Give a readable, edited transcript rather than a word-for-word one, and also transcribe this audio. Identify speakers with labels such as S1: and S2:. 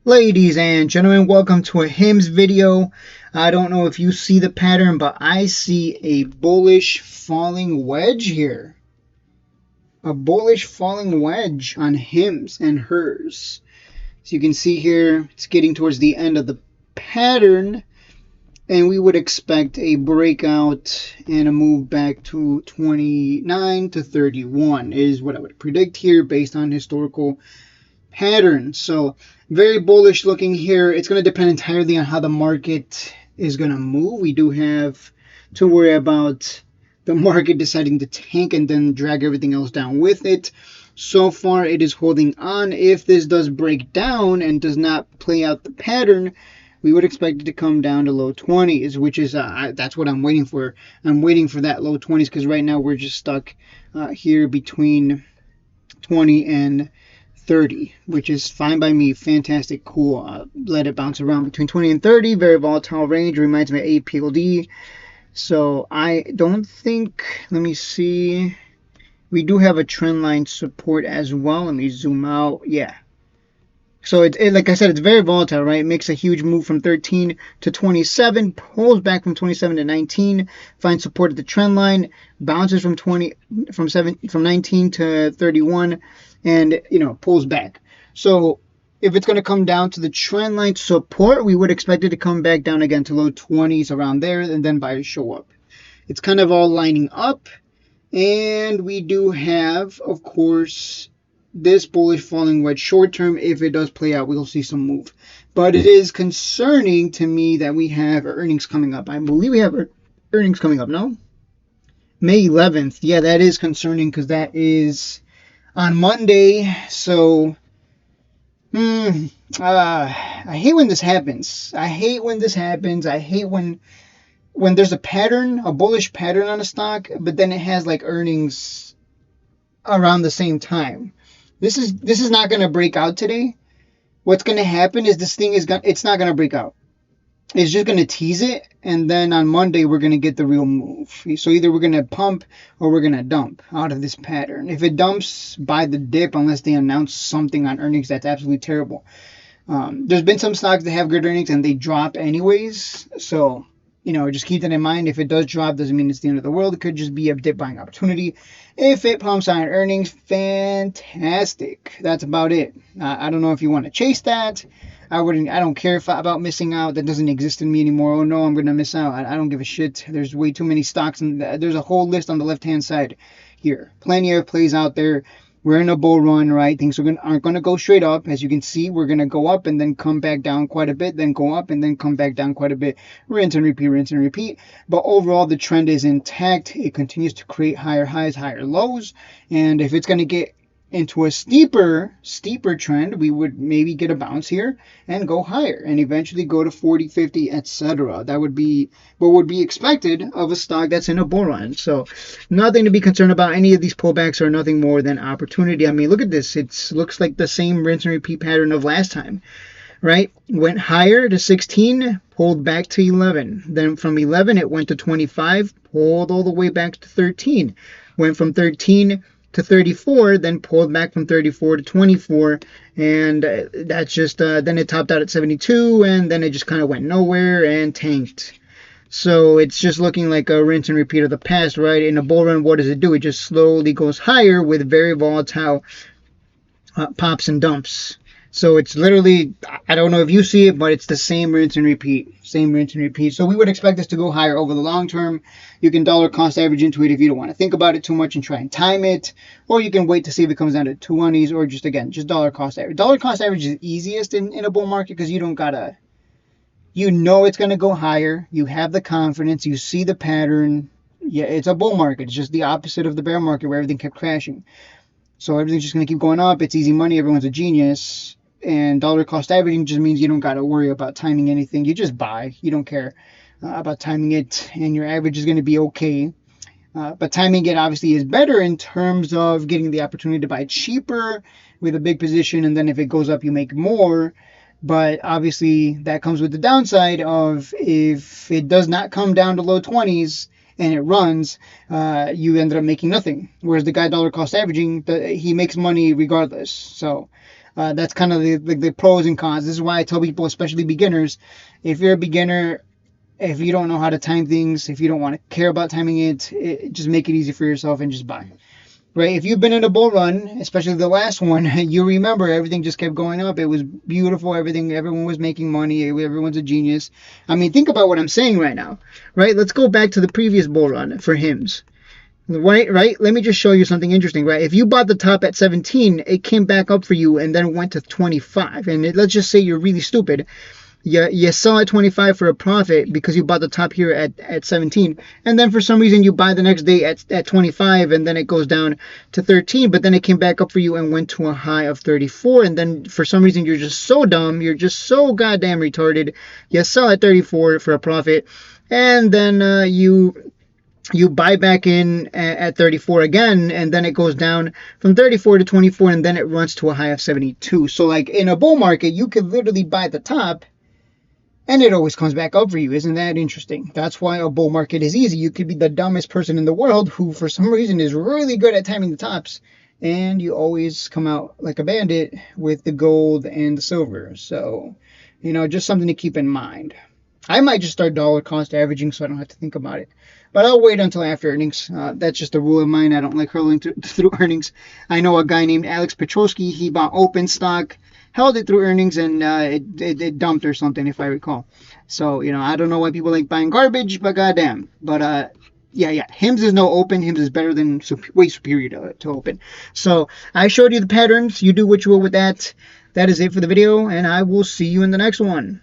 S1: Ladies and gentlemen, welcome to a HIMS video. I don't know if you see the pattern, but I see a bullish falling wedge here. A bullish falling wedge on HIMS and hers. So you can see here, it's getting towards the end of the pattern, and we would expect a breakout and a move back to 29 to 31 is what I would predict here based on historical pattern. So very bullish looking here. It's going to depend entirely on how the market is going to move. We do have to worry about the market deciding to tank and then drag everything else down with it. So far it is holding on. If this does break down and does not play out the pattern, we would expect it to come down to low 20s, which is that's what I'm waiting for. I'm waiting for that low 20s because right now we're just stuck here between 20 and 30, which is fine by me. Fantastic, cool. Let it bounce around between 20 and 30. Very volatile range. Reminds me of APLD. So I don't think, let me see. We do have a trend line support as well. Let me zoom out. Yeah. So like I said, it's very volatile, right? It makes a huge move from 13 to 27, pulls back from 27 to 19, finds support at the trend line, bounces from 19 to 31, and pulls back. So if it's going to come down to the trend line support, we would expect it to come back down again to low 20s around there, and then buyers show up. It's kind of all lining up, and we do have, of course, this bullish falling wedge short term. If it does play out, we'll see some move. But it is concerning to me that we have earnings coming up. I believe we have earnings coming up, no? May 11th. Yeah, that is concerning because that is on Monday. So, I hate when this happens. I hate when there's a pattern, a bullish pattern on a stock, but then it has like earnings around the same time. This is not going to break out today. What's going to happen is it's not going to break out. It's just going to tease it, and then on Monday we're going to get the real move. So either we're going to pump or we're going to dump out of this pattern. If it dumps, buy the dip unless they announce something on earnings that's absolutely terrible. There's been some stocks that have good earnings and they drop anyways. So just keep that in mind. If it does drop, doesn't mean it's the end of the world. It could just be a dip buying opportunity. If it pumps on earnings, fantastic. That's about it. I don't know if you want to chase that. I don't care about missing out. That doesn't exist in me anymore. Oh no, I'm going to miss out. I don't give a shit. There's way too many stocks, and there's a whole list on the left-hand side here. Plenty of plays out there. We're in a bull run, right? Things aren't going to go straight up. As you can see, we're going to go up and then come back down quite a bit, then go up and then come back down quite a bit. Rinse and repeat, rinse and repeat. But overall, the trend is intact. It continues to create higher highs, higher lows. And if it's going to get into a steeper trend, we would maybe get a bounce here and go higher and eventually go to 40, 50, etc. That would be what would be expected of a stock that's in a bull run. So nothing to be concerned about. Any of these pullbacks are nothing more than opportunity. I mean, look at this. It looks like the same rinse and repeat pattern of last time, right? Went higher to 16, pulled back to 11. Then from 11, it went to 25, pulled all the way back to 13. Went from 13 to 34, then pulled back from 34 to 24, and that's just then it topped out at 72, and then it just kind of went nowhere and tanked. So it's just looking like a rinse and repeat of the past, right? In a bull run, what does it do? It just slowly goes higher with very volatile pops and dumps. So it's literally, I don't know if you see it, but it's the same rinse and repeat. Same rinse and repeat. So we would expect this to go higher over the long term. You can dollar cost average into it if you don't want to think about it too much and try and time it. Or you can wait to see if it comes down to 20s, or just dollar cost average. Dollar cost average is easiest in a bull market because you don't gotta, it's going to go higher. You have the confidence. You see the pattern. Yeah, it's a bull market. It's just the opposite of the bear market where everything kept crashing. So everything's just going to keep going up. It's easy money. Everyone's a genius. And dollar cost averaging just means you don't got to worry about timing anything. You just buy. You don't care about timing it, and your average is going to be okay. But timing it obviously is better in terms of getting the opportunity to buy cheaper with a big position, and then if it goes up, you make more. But obviously that comes with the downside of if it does not come down to low 20s and it runs, you ended up making nothing. Whereas the guy dollar cost averaging, he makes money regardless. So That's kind of the pros and cons. This is why I tell people, especially beginners, if you're a beginner, if you don't know how to time things, if you don't want to care about timing it, just make it easy for yourself and just buy. Right? If you've been in a bull run, especially the last one, you remember everything just kept going up. It was beautiful. Everyone was making money. Everyone's a genius. I mean, think about what I'm saying right now. Right? Let's go back to the previous bull run for HIMS. Right? Let me just show you something interesting, right? If you bought the top at 17, it came back up for you and then went to 25. And let's just say you're really stupid. You sell at 25 for a profit because you bought the top here at 17, and then for some reason you buy the next day at 25, and then it goes down to 13, but then it came back up for you and went to a high of 34, and then for some reason you're just so dumb, you're just so goddamn retarded, you sell at 34 for a profit, and then you buy back in at 34 again, and then it goes down from 34 to 24, and then it runs to a high of 72. So like in a bull market, you could literally buy the top and it always comes back up for you. Isn't that interesting? That's why a bull market is easy. You could be the dumbest person in the world who for some reason is really good at timing the tops, and you always come out like a bandit with the gold and the silver. So, just something to keep in mind. I might just start dollar cost averaging so I don't have to think about it. But I'll wait until after earnings. That's just a rule of mine. I don't like hurling through earnings. I know a guy named Alex Petrosky. He bought open stock, held it through earnings, and it dumped or something, if I recall. So, I don't know why people like buying garbage, but goddamn. But, yeah. HIMS is no open. HIMS is better than, way superior to open. So, I showed you the patterns. You do what you will with that. That is it for the video, and I will see you in the next one.